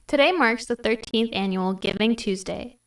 Today marks the 13th annual Giving Tuesday.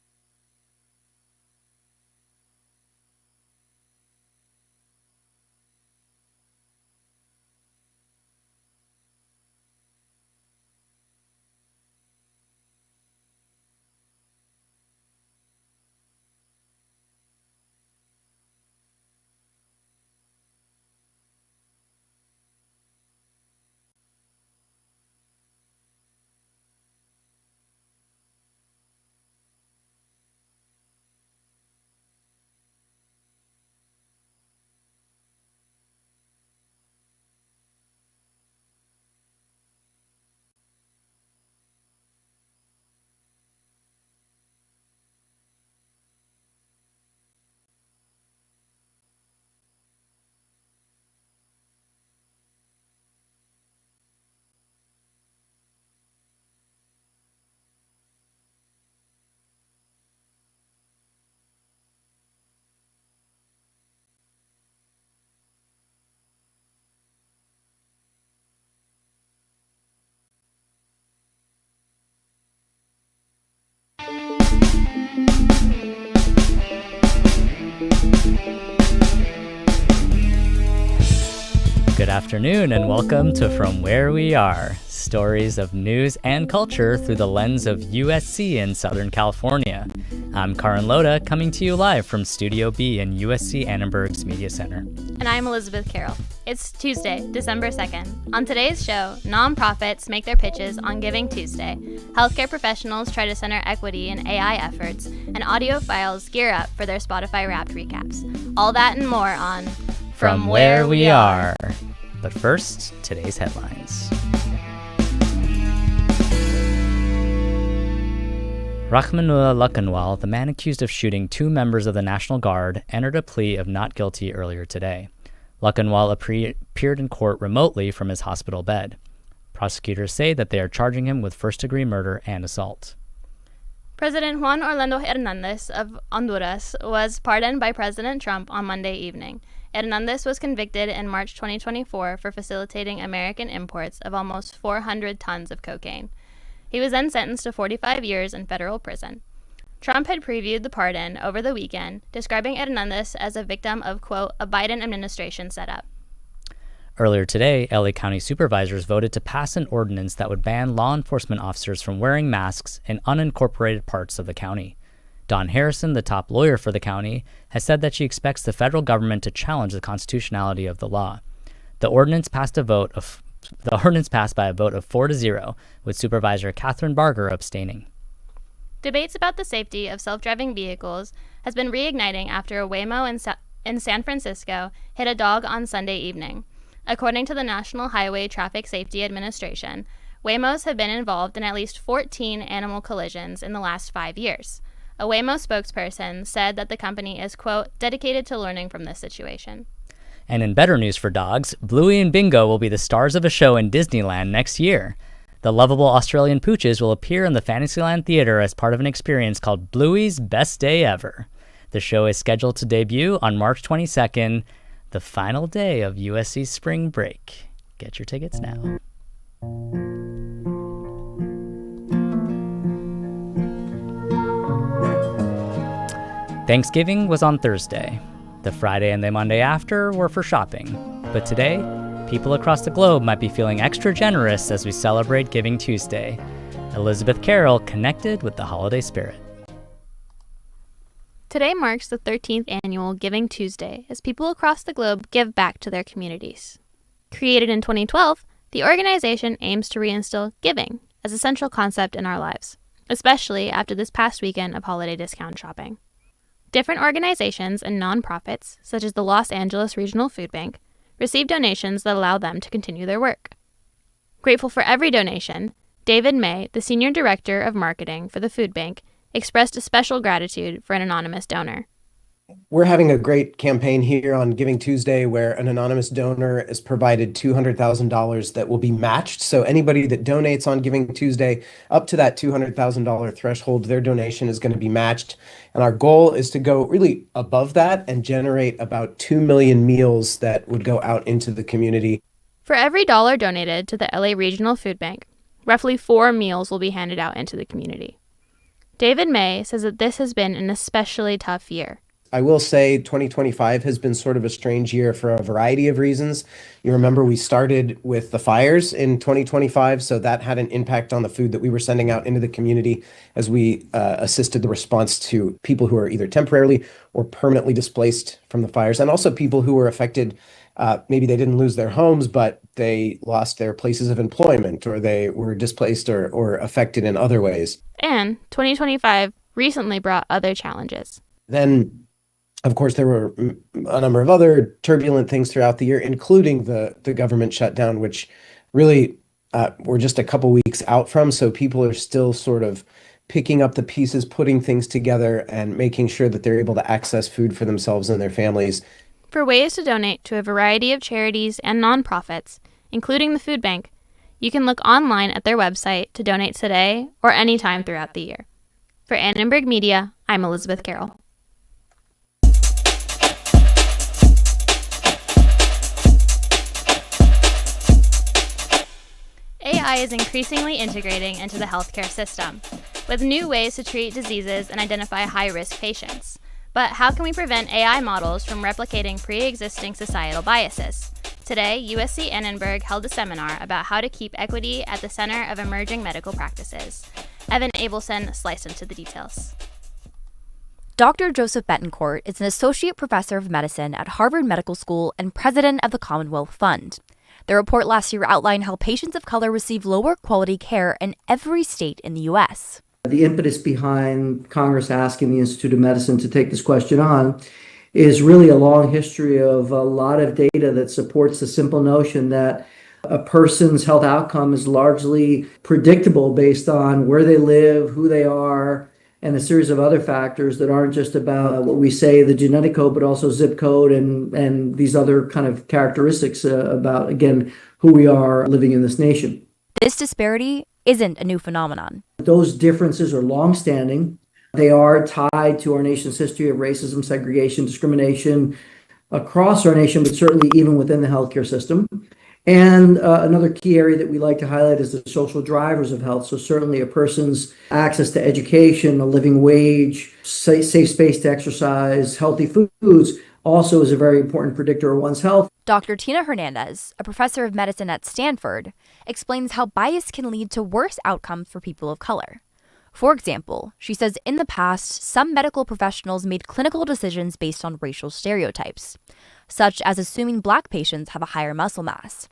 Good afternoon and welcome to From Where We Are, stories of news and culture through the lens of USC in Southern California. I'm Karan Loda, coming to you live from Studio B in USC Annenberg's Media Center. And I'm Elizabeth Carroll. It's Tuesday, December 2nd. On today's show, nonprofits make their pitches on Giving Tuesday, healthcare professionals try to center equity in AI efforts, and audiophiles gear up for their Spotify Wrapped recaps. All that and more on From Where We Are. But first, today's headlines. Rahmanullah Lakanwal, the man accused of shooting two members of the National Guard, entered a plea of not guilty earlier today. Lakanwal appeared in court remotely from his hospital bed. Prosecutors say that they are charging him with first-degree murder and assault. President Juan Orlando Hernandez of Honduras was pardoned by President Trump on Monday evening. Hernandez was convicted in March 2024 for facilitating American imports of almost 400 tons of cocaine. He was then sentenced to 45 years in federal prison. Trump had previewed the pardon over the weekend, describing Hernandez as a victim of, quote, a Biden administration setup. Earlier today, LA County supervisors voted to pass an ordinance that would ban law enforcement officers from wearing masks in unincorporated parts of the county. Dawn Harrison, the top lawyer for the county, has said that she expects the federal government to challenge the constitutionality of the law. The ordinance passed by a vote of 4-0, with Supervisor Catherine Barger abstaining. Debates about the safety of self-driving vehicles has been reigniting after a Waymo in San Francisco hit a dog on Sunday evening. According to the National Highway Traffic Safety Administration, Waymos have been involved in at least 14 animal collisions in the last 5 years. A Waymo spokesperson said that the company is, quote, dedicated to learning from this situation. And in better news for dogs, Bluey and Bingo will be the stars of a show in Disneyland next year. The lovable Australian pooches will appear in the Fantasyland Theater as part of an experience called Bluey's Best Day Ever. The show is scheduled to debut on March 22nd, the final day of USC's spring break. Get your tickets now. Thanksgiving was on Thursday. The Friday and the Monday after were for shopping. But today, people across the globe might be feeling extra generous as we celebrate Giving Tuesday. Elizabeth Carroll connected with the holiday spirit. Today marks the 13th annual Giving Tuesday as people across the globe give back to their communities. Created in 2012, the organization aims to reinstill giving as a central concept in our lives, especially after this past weekend of holiday discount shopping. Different organizations and nonprofits, such as the Los Angeles Regional Food Bank, receive donations that allow them to continue their work. Grateful for every donation, David May, the Senior Director of Marketing for the Food Bank, expressed a special gratitude for an anonymous donor. We're having a great campaign here on Giving Tuesday where an anonymous donor is provided $200,000 that will be matched. So anybody that donates on Giving Tuesday up to that $200,000 threshold, their donation is going to be matched. And our goal is to go really above that and generate about 2 million meals that would go out into the community. For every dollar donated to the LA Regional Food Bank, Roughly 4 meals will be handed out into the community. David May says that this has been an especially tough year. I will say 2025 has been sort of a strange year for a variety of reasons. You remember we started with the fires in 2025, so that had an impact on the food that we were sending out into the community as we assisted the response to people who are either temporarily or permanently displaced from the fires, and also people who were affected. Maybe they didn't lose their homes, but they lost their places of employment, or they were displaced or affected in other ways. And 2025 recently brought other challenges. Then, of course, there were a number of other turbulent things throughout the year, including the government shutdown, which really we're just a couple weeks out from. So people are still sort of picking up the pieces, putting things together, and making sure that they're able to access food for themselves and their families. For ways to donate to a variety of charities and nonprofits, including the food bank, you can look online at their website to donate today or anytime throughout the year. For Annenberg Media, I'm Elizabeth Carroll. AI is increasingly integrating into the healthcare system, with new ways to treat diseases and identify high-risk patients. But how can we prevent AI models from replicating pre-existing societal biases? Today, USC Annenberg held a seminar about how to keep equity at the center of emerging medical practices. Evan Abelson sliced into the details. Dr. Joseph Betancourt is an associate professor of medicine at Harvard Medical School and president of the Commonwealth Fund. The report last year outlined how patients of color receive lower quality care in every state in the U.S. The impetus behind Congress asking the Institute of Medicine to take this question on is really a long history of a lot of data that supports the simple notion that a person's health outcome is largely predictable based on where they live, who they are, and a series of other factors that aren't just about what we say, the genetic code, but also zip code and these other kind of characteristics about, again, who we are living in this nation. This disparity isn't a new phenomenon. Those differences are longstanding. They are tied to our nation's history of racism, segregation, discrimination across our nation, but certainly even within the healthcare system. And another key area that we like to highlight is the social drivers of health. So certainly a person's access to education, a living wage, safe space to exercise, healthy foods also is a very important predictor of one's health. Dr. Tina Hernandez, a professor of medicine at Stanford, explains how bias can lead to worse outcomes for people of color. For example, she says in the past, some medical professionals made clinical decisions based on racial stereotypes, such as assuming Black patients have a higher muscle mass.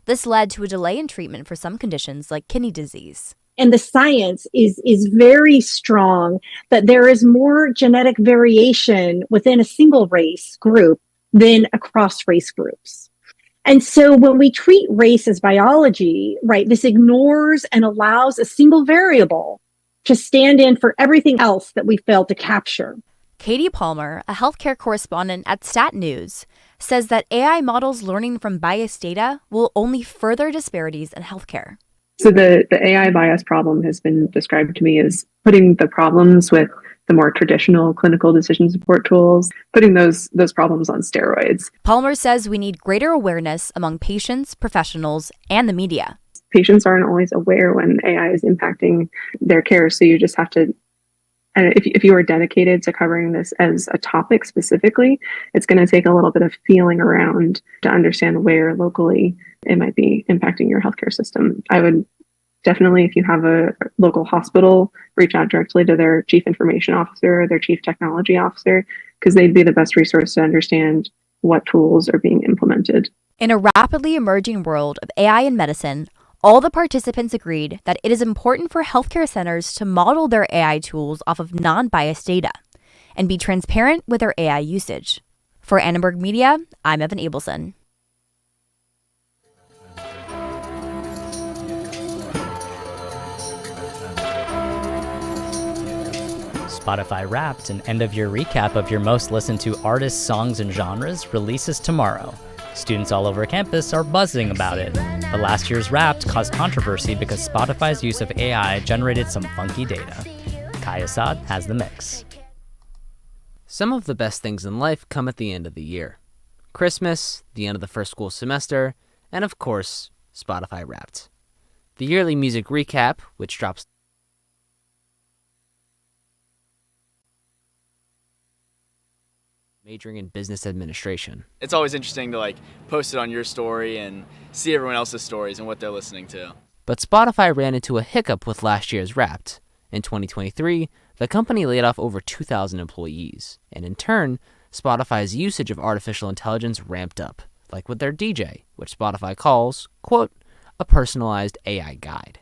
This led to a delay in treatment for some conditions like kidney disease. And the science is very strong that there is more genetic variation within a single race group than across race groups. And so when we treat race as biology, right, this ignores and allows a single variable to stand in for everything else that we failed to capture. Katie Palmer, a healthcare correspondent at Stat News, says that AI models learning from biased data will only further disparities in healthcare. So the AI bias problem has been described to me as putting the problems with the more traditional clinical decision support tools, putting those problems on steroids. Palmer says we need greater awareness among patients, professionals, and the media. Patients aren't always aware when AI is impacting their care, so you just have to, if you are dedicated to covering this as a topic specifically, it's going to take a little bit of feeling around to understand where locally it might be impacting your healthcare system. I would definitely, if you have a local hospital, reach out directly to their chief information officer or their chief technology officer, because they'd be the best resource to understand what tools are being implemented. In a rapidly emerging world of AI in medicine, all the participants agreed that it is important for healthcare centers to model their AI tools off of non-biased data and be transparent with their AI usage. For Annenberg Media, I'm Evan Abelson. Spotify Wrapped, an end-of-year recap of your most listened to artists, songs, and genres, releases tomorrow. Students all over campus are buzzing about it. But last year's Wrapped caused controversy because Spotify's use of AI generated some funky data. Kai Assad has the mix. Some of the best things in life come at the end of the year. Christmas, the end of the first school semester, and of course, Spotify Wrapped. The yearly music recap, which drops majoring in business administration. It's always interesting to post it on your story and see everyone else's stories and what they're listening to. But Spotify ran into a hiccup with last year's Wrapped. In 2023, the company laid off over 2,000 employees, and in turn, Spotify's usage of artificial intelligence ramped up, like with their DJ, which Spotify calls, quote, a personalized AI guide.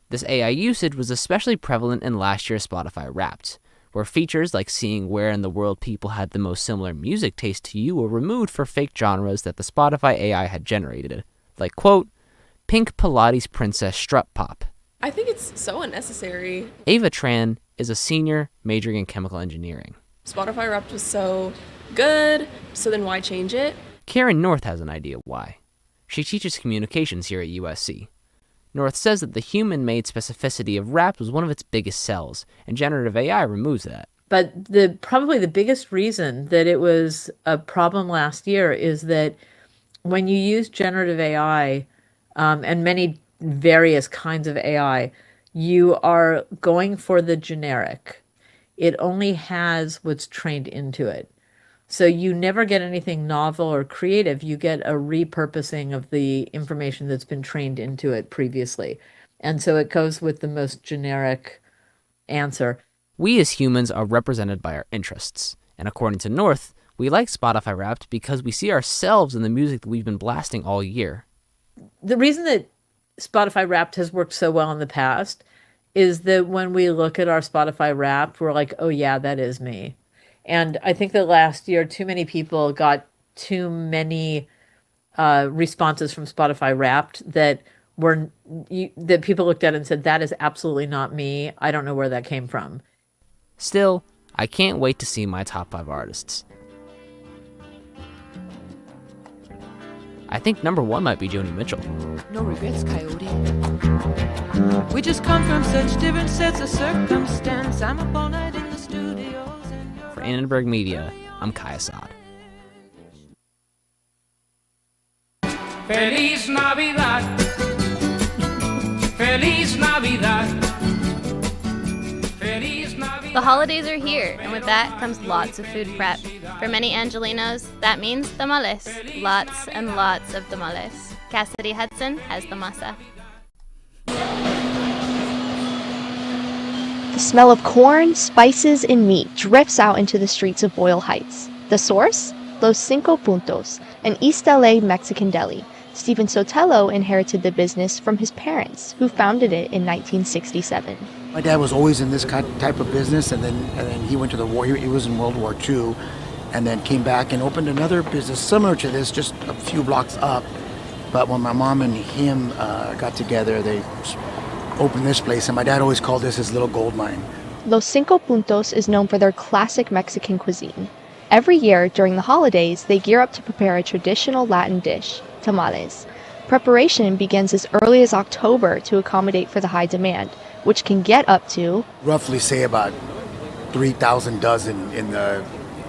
This AI usage was especially prevalent in last year's Spotify Wrapped, where features like seeing where in the world people had the most similar music taste to you were removed for fake genres that the Spotify AI had generated, like, quote, Pink Pilates Princess Strut Pop. I think it's so unnecessary. Ava Tran is a senior majoring in chemical engineering. Spotify Wrapped was so good, so then why change it? Karen North has an idea why. She teaches communications here at USC. North says that the human-made specificity of Wrapped was one of its biggest sells, and generative AI removes that. But probably the biggest reason that it was a problem last year is that when you use generative AI and many various kinds of AI, you are going for the generic. It only has what's trained into it. So you never get anything novel or creative. You get a repurposing of the information that's been trained into it previously. And so it goes with the most generic answer. We as humans are represented by our interests. And according to North, we like Spotify Wrapped because we see ourselves in the music that we've been blasting all year. The reason that Spotify Wrapped has worked so well in the past is that when we look at our Spotify Wrapped, we're like, oh yeah, that is me. And I think that last year, too many people got too many responses from Spotify Wrapped that people looked at and said, that is absolutely not me. I don't know where that came from. Still, I can't wait to see my top 5 artists. I think number 1 might be Joni Mitchell. No regrets, Coyote. We just come from such different sets of circumstance. I'm up all night in the studios. For Annenberg Media, I'm Kai Assad. Feliz Navidad. Feliz Navidad. Feliz Navidad. The holidays are here, and with that comes lots of food prep. For many Angelinos, that means tamales. Lots and lots of tamales. Cassidy Hudson has the masa. The smell of corn, spices, and meat drifts out into the streets of Boyle Heights. The source? Los Cinco Puntos, an East LA Mexican deli. Stephen Sotelo inherited the business from his parents, who founded it in 1967. My dad was always in this type of business, and then he went to the war. He was in World War II, and then came back and opened another business similar to this, just a few blocks up. But when my mom and him got together, they opened this place, and my dad always called this his little gold mine. Los Cinco Puntos is known for their classic Mexican cuisine. Every year, during the holidays, they gear up to prepare a traditional Latin dish, tamales. Preparation begins as early as October to accommodate for the high demand, which can get up to roughly say about 3,000 dozen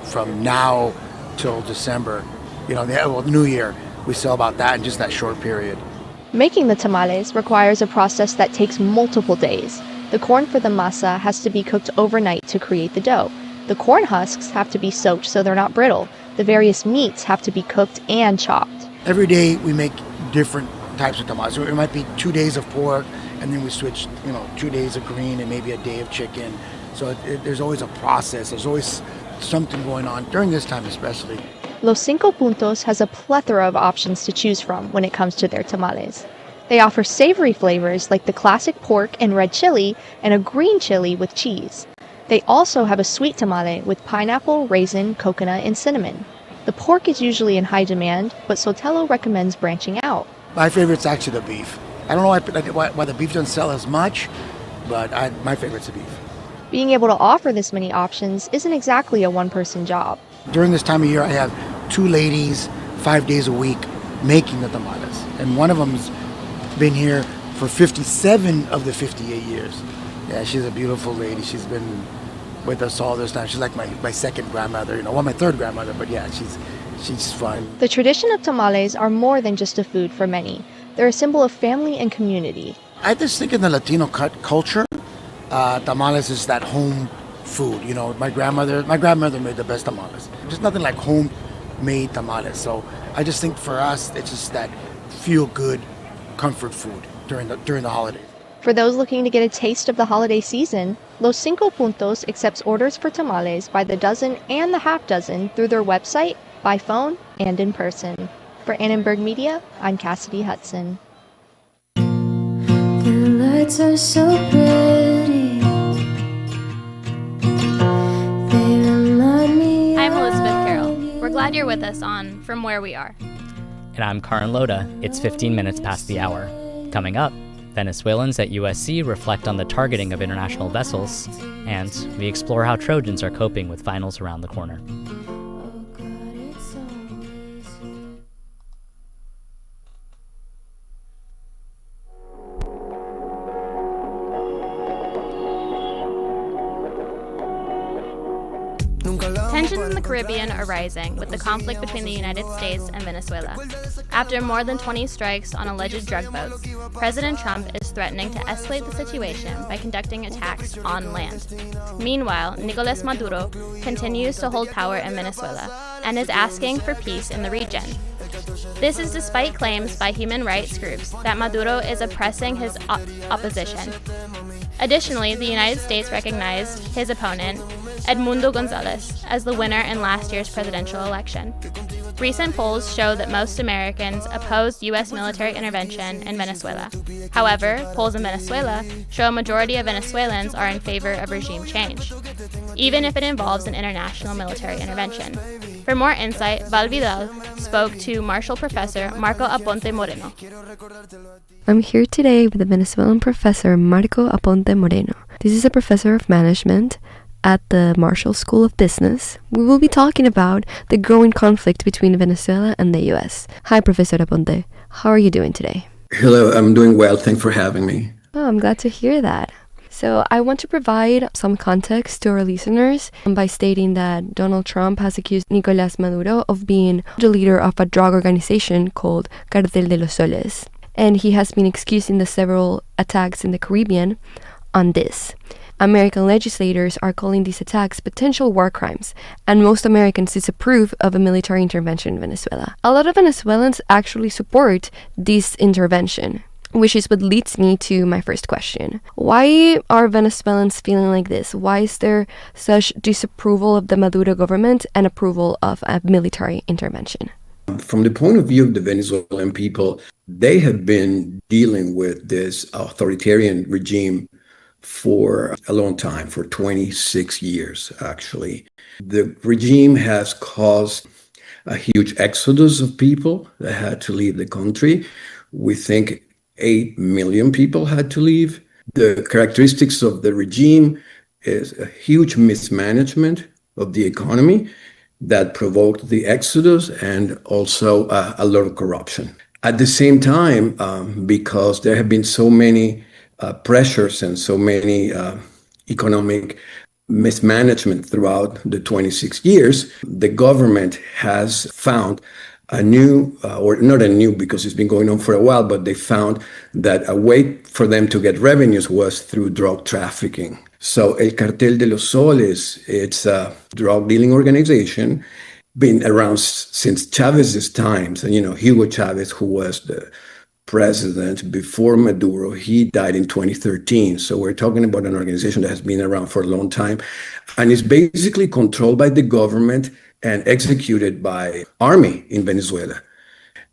from now till December. New Year, we sell about that in just that short period. Making the tamales requires a process that takes multiple days. The corn for the masa has to be cooked overnight to create the dough. The corn husks have to be soaked so they're not brittle. The various meats have to be cooked and chopped. Every day we make different types of tamales. So it might be 2 days of pork, and then we switch, 2 days of green and maybe a day of chicken. So there's always a process. There's always something going on during this time especially. Los Cinco Puntos has a plethora of options to choose from when it comes to their tamales. They offer savory flavors like the classic pork and red chili and a green chili with cheese. They also have a sweet tamale with pineapple, raisin, coconut, and cinnamon. The pork is usually in high demand, but Sotelo recommends branching out. My favorite's actually the beef. I don't know why the beef doesn't sell as much, but my favorite's the beef. Being able to offer this many options isn't exactly a one-person job. During this time of year, I have 2 ladies, 5 days a week, making the tamales. And one of them's been here for 57 of the 58 years. Yeah, she's a beautiful lady. She's been with us all this time. She's like my second grandmother, my third grandmother, but yeah, she's fun. The tradition of tamales are more than just a food for many. They're a symbol of family and community. I just think in the Latino culture, tamales is that home food. You know, my grandmother made the best tamales. There's nothing like homemade tamales. So I just think for us, it's just that feel-good comfort food during the holidays. For those looking to get a taste of the holiday season, Los Cinco Puntos accepts orders for tamales by the dozen and the half dozen through their website, by phone, and in person. For Annenberg Media, I'm Cassidy Hudson. The lights are so pretty. They remind me. I'm Elizabeth Carroll. We're glad you're with us on From Where We Are. And I'm Karan Loda. It's 15 minutes past the hour. Coming up, Venezuelans at USC reflect on the targeting of international vessels, and we explore how Trojans are coping with finals around the corner. Tensions in the Caribbean are rising with the conflict between the United States and Venezuela. After more than 20 strikes on alleged drug boats, President Trump is threatening to escalate the situation by conducting attacks on land. Meanwhile, Nicolás Maduro continues to hold power in Venezuela and is asking for peace in the region. This is despite claims by human rights groups that Maduro is oppressing his opposition. Additionally, the United States recognized his opponent, Edmundo Gonzalez, as the winner in last year's presidential election. Recent polls show that most Americans oppose U.S. military intervention in Venezuela. However, polls in Venezuela show a majority of Venezuelans are in favor of regime change, even if it involves an international military intervention. For more insight, Val Vidal spoke to Marshall Professor Marco Aponte Moreno. I'm here today with the Venezuelan professor Marco Aponte Moreno. This is a professor of management at the Marshall School of Business. We will be talking about the growing conflict between Venezuela and the U.S. Hi, Professor Aponte. How are you doing today? Hello, I'm doing well. Thanks for having me. Oh, I'm glad to hear that. So I want to provide some context to our listeners by stating that Donald Trump has accused Nicolás Maduro of being the leader of a drug organization called Cartel de los Soles. And he has been excused in the several attacks in the Caribbean on this. American legislators are calling these attacks potential war crimes, and most Americans disapprove of a military intervention in Venezuela. A lot of Venezuelans actually support this intervention, which is what leads me to my first question. Why are Venezuelans feeling like this? Why is there such disapproval of the Maduro government and approval of a military intervention? From the point of view of the Venezuelan people, they have been dealing with this authoritarian regime for a long time, for 26 years, actually. The regime has caused a huge exodus of people that had to leave the country. We think 8 million people had to leave. The characteristics of the regime is a huge mismanagement of the economy that provoked the exodus, and also a lot of corruption. At the same time, because there have been so many pressures and so many economic mismanagement throughout the 26 years, the government has found a new, or not a new because it's been going on for a while, but they found that a way for them to get revenues was through drug trafficking. So El Cartel de los Soles, it's a drug dealing organization, been around since Chavez's times. And, Hugo Chavez, who was the president before Maduro, he died in 2013. So we're talking about an organization that has been around for a long time and is basically controlled by the government and executed by army in Venezuela.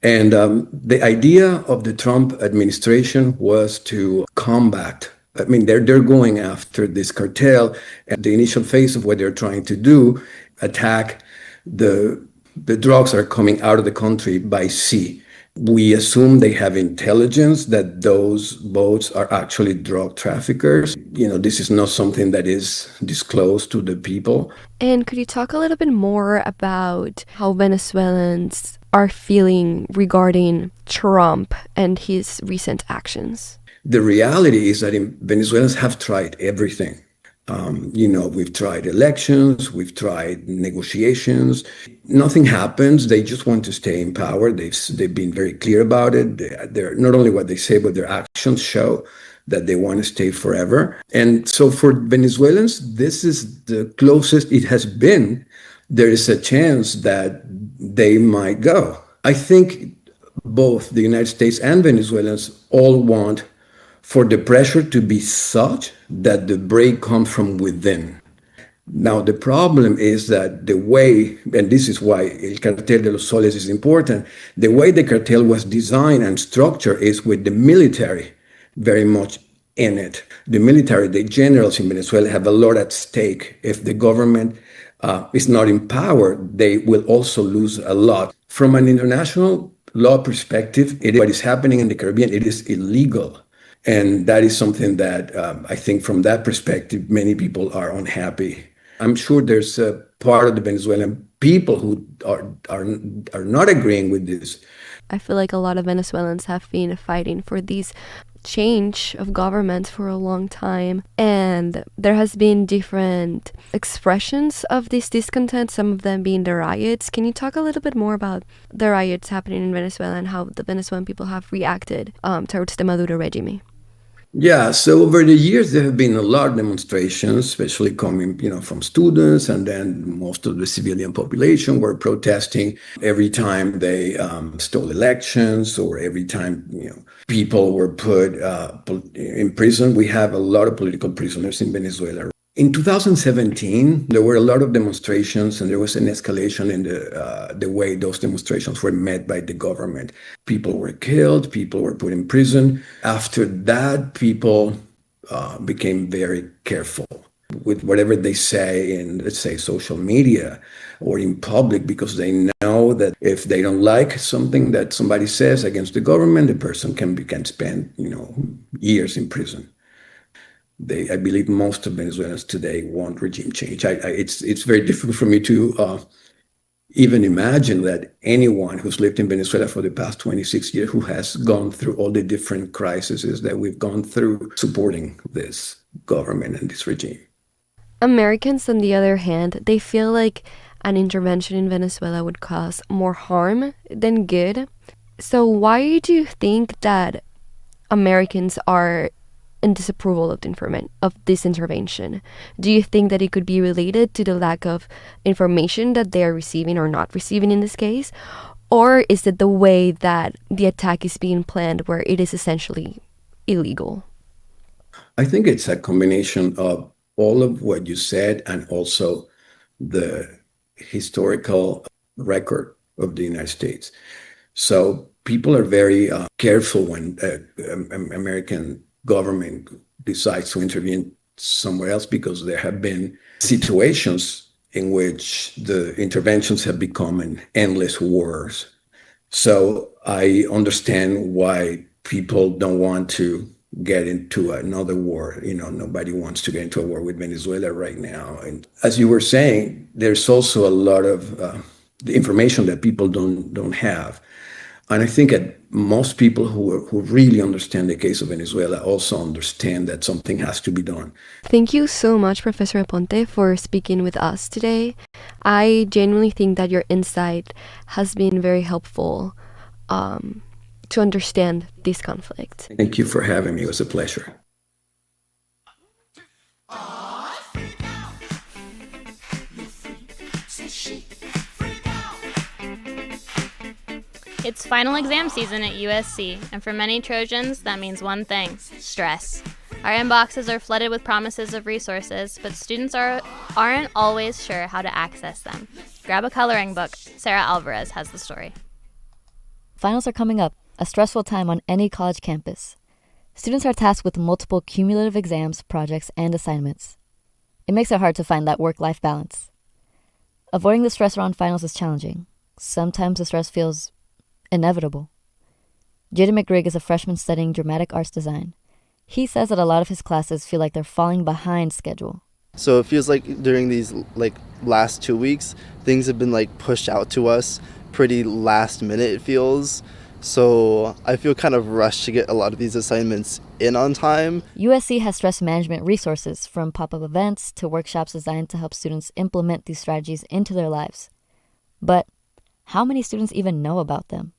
And the idea of the Trump administration was to combat. They're going after this cartel. And the initial phase of what they're trying to do, attack the drugs that are coming out of the country by sea. We assume they have intelligence that those boats are actually drug traffickers. This is not something that is disclosed to the people. And could you talk a little bit more about how Venezuelans are feeling regarding Trump and his recent actions? The reality is that Venezuelans have tried everything. We've tried elections, we've tried negotiations. Nothing happens. They just want to stay in power. They've been very clear about it. They're not only what they say, but their actions show that they want to stay forever. And so for Venezuelans, this is the closest it has been. There is a chance that they might go. I think both the United States and Venezuelans all want for the pressure to be such that the break comes from within. Now, the problem is that the way, and this is why El Cartel de los Soles is important, the way the cartel was designed and structured is with the military very much in it. The military, the generals in Venezuela have a lot at stake. If the government is not in power, they will also lose a lot. From an international law perspective, what is happening in the Caribbean, it is illegal. And that is something that I think from that perspective, many people are unhappy. I'm sure there's a part of the Venezuelan people who are not agreeing with this. I feel like a lot of Venezuelans have been fighting for these change of government for a long time, and there has been different expressions of this discontent, some of them being the riots. Can you talk a little bit more about the riots happening in Venezuela and how the Venezuelan people have reacted towards the Maduro regime? Yeah, so over the years, there have been a lot of demonstrations, especially coming, from students, and then most of the civilian population were protesting every time they stole elections, or every time, people were put in prison. We have a lot of political prisoners in Venezuela. In 2017, there were a lot of demonstrations, and there was an escalation in the way those demonstrations were met by the government. People were killed, people were put in prison. After that, people became very careful with whatever they say in, let's say, social media or in public, because they know that if they don't like something that somebody says against the government, the person can spend, years in prison. I believe most of Venezuelans today want regime change. It's very difficult for me to even imagine that anyone who's lived in Venezuela for the past 26 years, who has gone through all the different crises that we've gone through, supporting this government and this regime. Americans, on the other hand, they feel like an intervention in Venezuela would cause more harm than good. So why do you think that Americans are in disapproval of this intervention? Do you think that it could be related to the lack of information that they are receiving or not receiving in this case? Or is it the way that the attack is being planned, where it is essentially illegal? I think it's a combination of all of what you said, and also the historical record of the United States. So people are very careful when American government decides to intervene somewhere else, because there have been situations in which the interventions have become an endless wars. So I understand why people don't want to get into another war. Nobody wants to get into a war with Venezuela right now. And as you were saying, there's also a lot of the information that people don't have. And I think that most people who really understand the case of Venezuela also understand that something has to be done. Thank you so much, Professor Aponte, for speaking with us today. I genuinely think that your insight has been very helpful to understand this conflict. Thank you for having me. It was a pleasure. It's final exam season at USC, and for many Trojans, that means one thing: stress. Our inboxes are flooded with promises of resources, but students aren't always sure how to access them. Grab a coloring book. Sarah Alvarez has the story. Finals are coming up, a stressful time on any college campus. Students are tasked with multiple cumulative exams, projects, and assignments. It makes it hard to find that work-life balance. Avoiding the stress around finals is challenging. Sometimes the stress feels inevitable. Jaden McGrigg is a freshman studying dramatic arts design. He says that a lot of his classes feel like they're falling behind schedule. So it feels like during these last 2 weeks, things have been pushed out to us pretty last minute, it feels. So I feel kind of rushed to get a lot of these assignments in on time. USC has stress management resources, from pop-up events to workshops designed to help students implement these strategies into their lives. But how many students even know about them?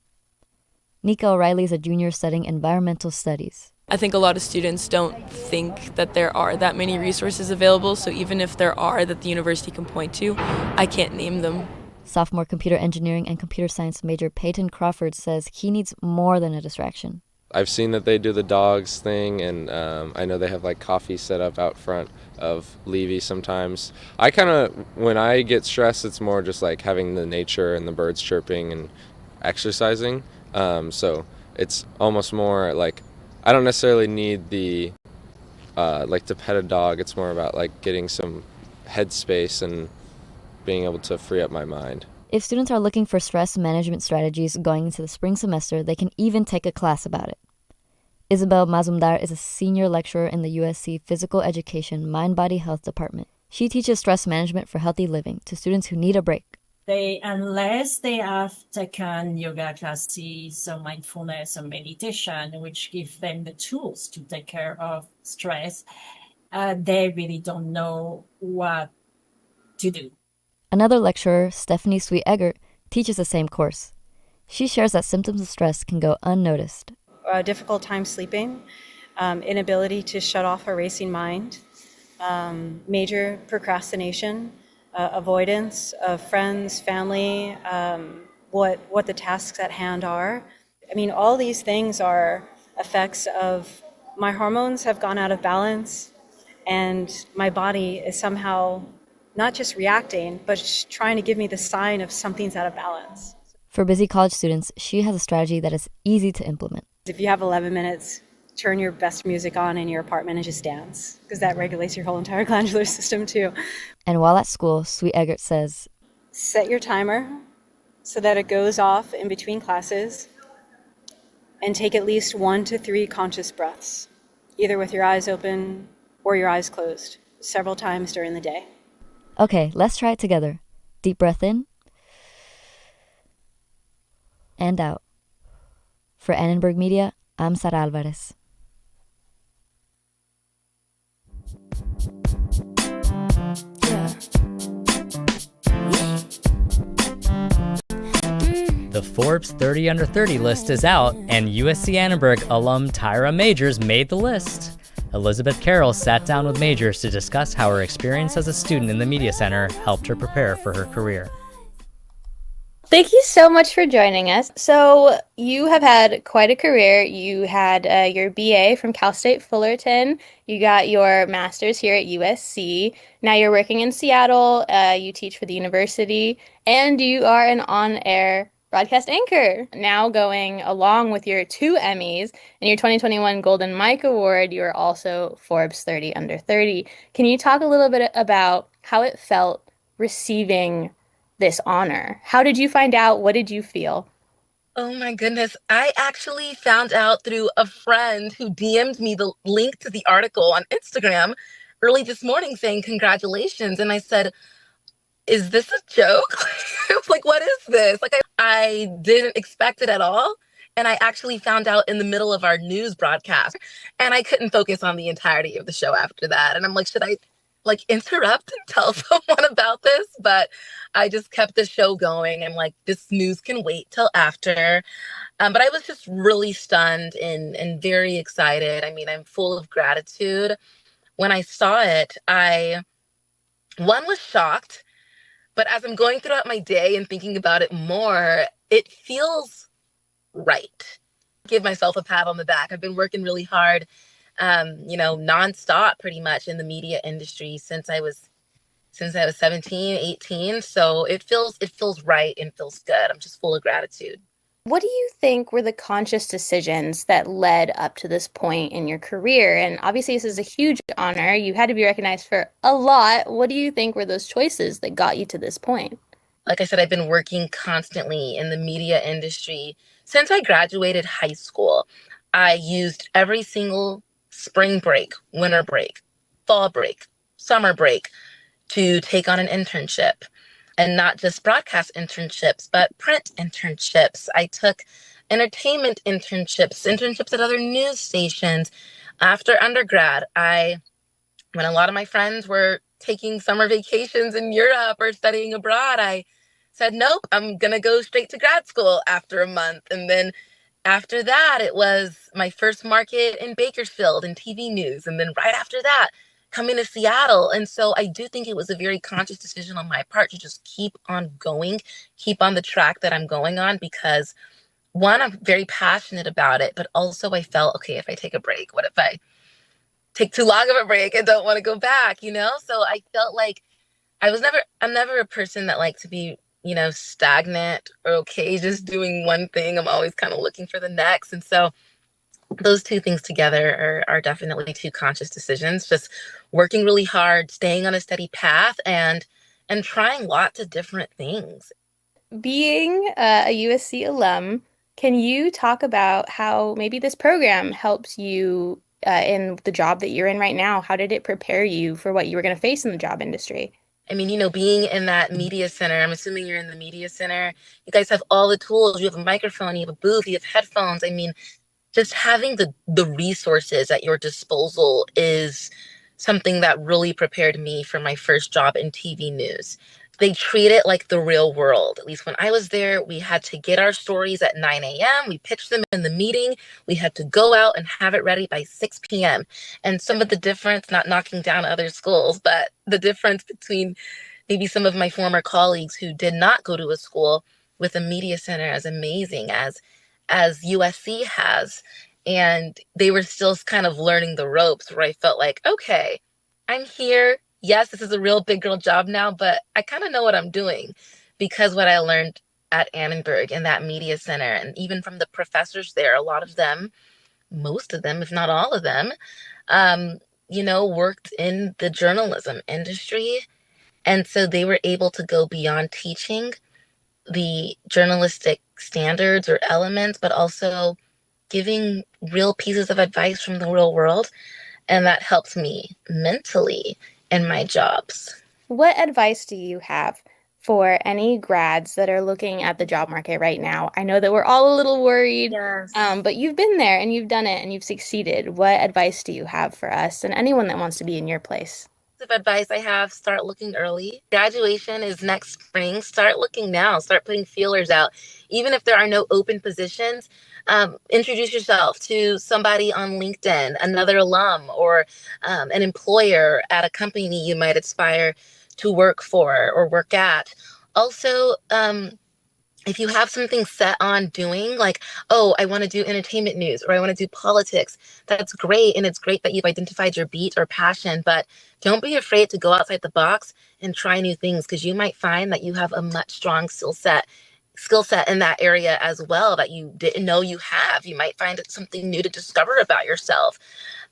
Nika O'Reilly is a junior studying environmental studies. I think a lot of students don't think that there are that many resources available, so even if there are that the university can point to, I can't name them. Sophomore computer engineering and computer science major Peyton Crawford says he needs more than a distraction. I've seen that they do the dogs thing, and I know they have like coffee set up out front of Levy sometimes. I kind of, when I get stressed, it's more just like having the nature and the birds chirping and exercising. So it's almost more like, I don't necessarily need the like to pet a dog. It's more about like getting some headspace and being able to free up my mind. If students are looking for stress management strategies going into the spring semester, they can even take a class about it. Isabel Mazumdar is a senior lecturer in the USC Physical Education Mind-Body Health Department. She teaches stress management for healthy living to students who need a break. Unless they have taken yoga classes or mindfulness or meditation, which give them the tools to take care of stress, they really don't know what to do. Another lecturer, Stephanie Sweet-Eggert, teaches the same course. She shares that symptoms of stress can go unnoticed. A difficult time sleeping, inability to shut off a racing mind, major procrastination, avoidance of friends, family, what the tasks at hand are. I mean, all these things are effects of my hormones have gone out of balance, and my body is somehow not just reacting, but just trying to give me the sign of something's out of balance. For busy college students, she has a strategy that is easy to implement. If you have 11 minutes, turn your best music on in your apartment and just dance, because that regulates your whole entire glandular system too. And while at school, Sweet-Eggert says, set your timer so that it goes off in between classes, and take at least 1 to 3 conscious breaths, either with your eyes open or your eyes closed, several times during the day. Okay, let's try it together. Deep breath in and out. For Annenberg Media, I'm Sara Alvarez. The Forbes 30 Under 30 list is out, and USC Annenberg alum Tyra Majors made the list. Elizabeth Carroll sat down with Majors to discuss how her experience as a student in the Media Center helped her prepare for her career. Thank you so much for joining us. So you have had quite a career. You had your BA from Cal State Fullerton. You got your master's here at USC. Now you're working in Seattle. You teach for the university, and you are an on-air broadcast anchor. Now going along with your 2 Emmys and your 2021 Golden Mike Award, you are also Forbes 30 Under 30. Can you talk a little bit about how it felt receiving this honor? How did you find out? What did you feel? Oh my goodness. I actually found out through a friend who DM'd me the link to the article on Instagram early this morning saying congratulations. And I said, is this a joke? Like, what is this? Like, I didn't expect it at all. And I actually found out in the middle of our news broadcast, and I couldn't focus on the entirety of the show after that. And I'm like, should I like interrupt and tell someone about this? But I just kept the show going. And like, this news can wait till after. But I was just really stunned and very excited. I mean, I'm full of gratitude. When I saw it, one was shocked. But as I'm going throughout my day and thinking about it more, it feels right. Give myself a pat on the back. I've been working really hard, nonstop pretty much in the media industry since I was 17, 18. So it feels right and feels good. I'm just full of gratitude. What do you think were the conscious decisions that led up to this point in your career? And obviously, this is a huge honor. You had to be recognized for a lot. What do you think were those choices that got you to this point? Like I said, I've been working constantly in the media industry since I graduated high school. I used every single spring break, winter break, fall break, summer break to take on an internship. And not just broadcast internships, but print internships. I took entertainment internships at other news stations. After undergrad, when a lot of my friends were taking summer vacations in Europe or studying abroad, I said, nope, I'm going to go straight to grad school after a month. And then after that, it was my first market in Bakersfield in TV news. And then right after that, coming to Seattle. And so I do think it was a very conscious decision on my part to just keep on going, keep on the track that I'm going on, because one, I'm very passionate about it, but also I felt, okay, if I take a break, what if I take too long of a break and don't want to go back, So I felt like I'm never a person that liked to be, stagnant or okay, just doing one thing. I'm always kind of looking for the next. And so those two things together are definitely two conscious decisions, just working really hard, staying on a steady path, and trying lots of different things. Being a USC alum, can you talk about how maybe this program helps you in the job that you're in right now? How did it prepare you for what you were going to face in the job industry? I mean, being in that media center, I'm assuming you're in the media center. You guys have all the tools. You have a microphone, you have a booth, you have headphones. I mean, just having the resources at your disposal is something that really prepared me for my first job in TV news. They treat it like the real world. At least when I was there, we had to get our stories at 9 a.m. We pitched them in the meeting. We had to go out and have it ready by 6 p.m. And some of the difference, not knocking down other schools, but the difference between maybe some of my former colleagues who did not go to a school with a media center as amazing as USC has. And they were still kind of learning the ropes, where I felt like, okay, I'm here. Yes, this is a real big girl job now, but I kind of know what I'm doing, because what I learned at Annenberg in that media center, and even from the professors there, a lot of them, most of them, if not all of them, worked in the journalism industry. And so they were able to go beyond teaching the journalistic standards or elements, but also giving real pieces of advice from the real world. And that helps me mentally in my jobs. What advice do you have for any grads that are looking at the job market right now? I know that we're all a little worried, but you've been there and you've done it and you've succeeded. What advice do you have for us and anyone that wants to be in your place? Of advice I have: start looking early. Graduation is next spring. Start looking now. Start putting feelers out. Even if there are no open positions, introduce yourself to somebody on LinkedIn, another alum, or an employer at a company you might aspire to work for or work at. Also, if you have something set on doing, like, oh, I want to do entertainment news, or I want to do politics, that's great. And it's great that you've identified your beat or passion, but don't be afraid to go outside the box and try new things, because you might find that you have a much strong skill set in that area as well that you didn't know you have. You might find it's something new to discover about yourself.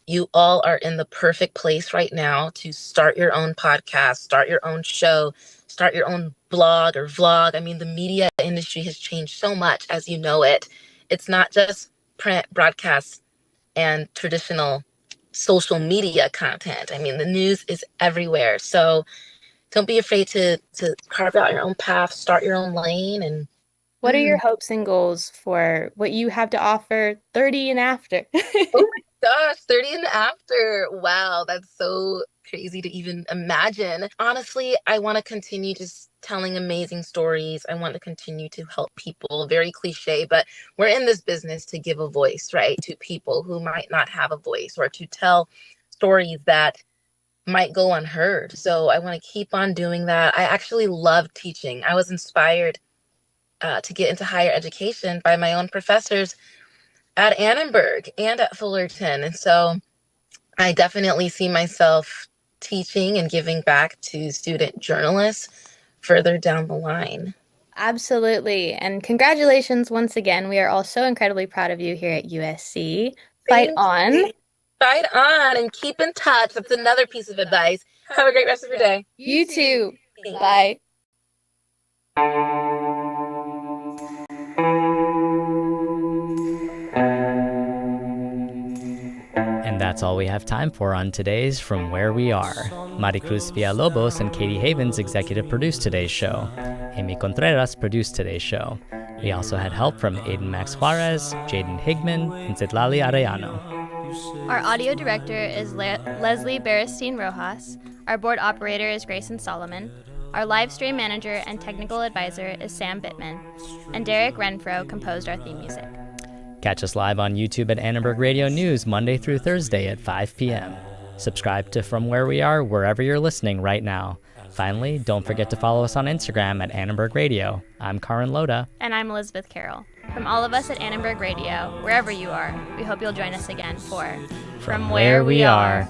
You all are in the perfect place right now to start your own podcast, start your own show, start your own blog or vlog. I mean, the media industry has changed so much, as you know it. It's not just print, broadcast, and traditional social media content. I mean, the news is everywhere. So don't be afraid to carve out your own path, start your own lane. And what are your hopes and goals for what you have to offer 30 and after? Oh my gosh, 30 and after. Wow, that's so crazy to even imagine. Honestly, I want to continue just telling amazing stories. I want to continue to help people. Very cliche, but we're in this business to give a voice, right, to people who might not have a voice, or to tell stories that might go unheard. So I want to keep on doing that. I actually love teaching. I was inspired to get into higher education by my own professors at Annenberg and at Fullerton. And so I definitely see myself teaching and giving back to student journalists further down the line. Absolutely. And congratulations once again. We are all so incredibly proud of you here at USC. Fight on. Fight on and keep in touch. That's another piece of advice. Have a great rest of your day. You too. Bye. And that's all we have time for on today's From Where We Are. Maricruz Villalobos and Katie Havens executive produced today's show. Amy Contreras produced today's show. We also had help from Aiden Max Juarez, Jaden Higman, and Citlali Arellano. Our audio director is Leslie Berestein Rojas. Our board operator is Grayson Solomon. Our live stream manager and technical advisor is Sam Bittman. And Derek Renfro composed our theme music. Catch us live on YouTube at Annenberg Radio News Monday through Thursday at 5 p.m. Subscribe to From Where We Are wherever you're listening right now. Finally, don't forget to follow us on Instagram at Annenberg Radio. I'm Karin Loda. And I'm Elizabeth Carroll. From all of us at Annenberg Radio, wherever you are, we hope you'll join us again for From Where We Are.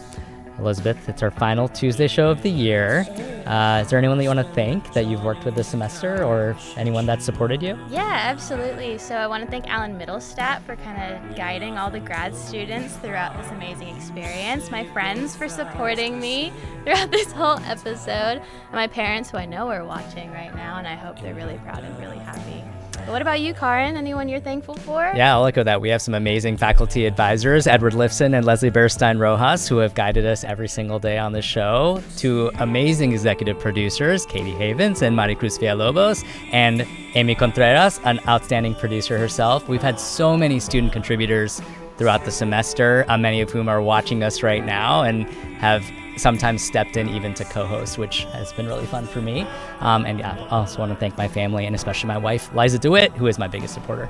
Elizabeth, it's our final Tuesday show of the year. Is there anyone that you want to thank that you've worked with this semester, or anyone that supported you? Yeah, absolutely. So I want to thank Alan Middlestat for kind of guiding all the grad students throughout this amazing experience, my friends for supporting me throughout this whole episode, and my parents who I know are watching right now, and I hope they're really proud and really happy. But what about you, Karin? Anyone you're thankful for? Yeah, I'll echo that. We have some amazing faculty advisors, Edward Lifson and Leslie Berstein Rojas, who have guided us every single day on the show. Two amazing executive producers, Katie Havens and Maricruz Villalobos, and Amy Contreras, an outstanding producer herself. We've had so many student contributors throughout the semester, many of whom are watching us right now and have sometimes stepped in even to co-host, which has been really fun for me. And yeah, I also want to thank my family and especially my wife, Liza DeWitt, who is my biggest supporter.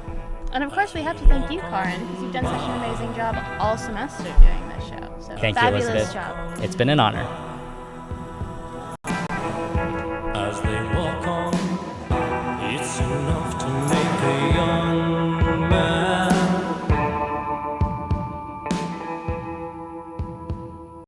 And of course, we have to thank you, Karin, because you've done such an amazing job all semester doing this show. So Thank you, fabulous Elizabeth. job. It's been an honor.